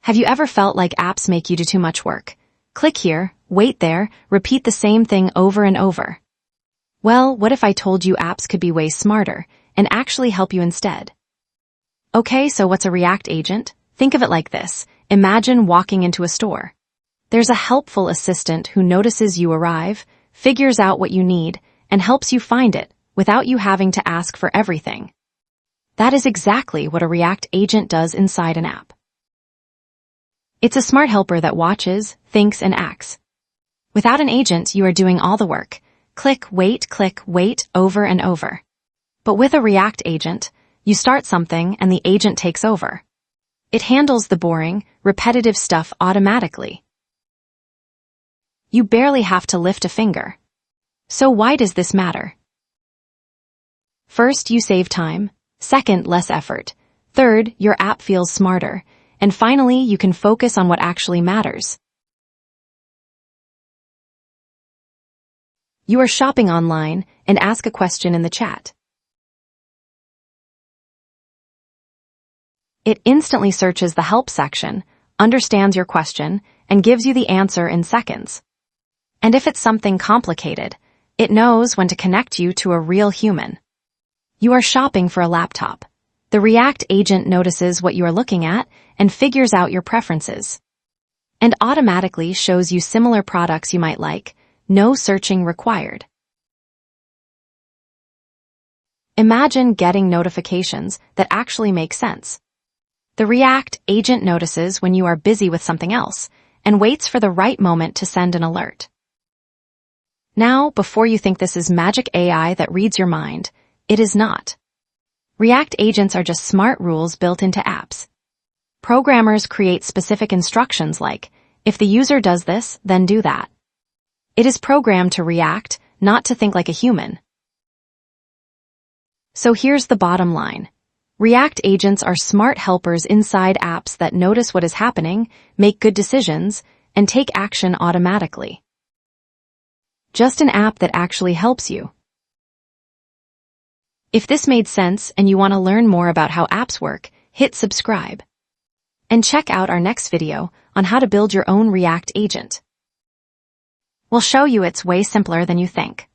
Have you ever felt like apps make you do too much work? Click here, wait there, repeat the same thing over and over. Well, what if I told you apps could be way smarter and actually help you instead? Okay, so what's a React agent? Think of it like this. Imagine walking into a store. There's a helpful assistant who notices you arrive, figures out what you need, and helps you find it without you having to ask for everything. That is exactly what a React agent does inside an app. It's a smart helper that watches, thinks, and acts. Without an agent, you are doing all the work. Click, wait, over and over. But with a React agent, you start something and the agent takes over. It handles the boring, repetitive stuff automatically. You barely have to lift a finger. So why does this matter? First, you save time. Second, less effort. Third, your app feels smarter. And finally, you can focus on what actually matters. You are shopping online and ask a question in the chat. It instantly searches the help section, understands your question, and gives you the answer in seconds. And if it's something complicated, it knows when to connect you to a real human. You are shopping for a laptop. The React agent notices what you are looking at and figures out your preferences. And automatically shows you similar products you might like, no searching required. Imagine getting notifications that actually make sense. The React agent notices when you are busy with something else and waits for the right moment to send an alert. Now, before you think this is magic AI that reads your mind, it is not. React agents are just smart rules built into apps. Programmers create specific instructions like, if the user does this, then do that. It is programmed to react, not to think like a human. So here's the bottom line. React agents are smart helpers inside apps that notice what is happening, make good decisions, and take action automatically. Just an app that actually helps you. If this made sense and you want to learn more about how apps work, hit subscribe. And check out our next video on how to build your own React agent. We'll show you it's way simpler than you think.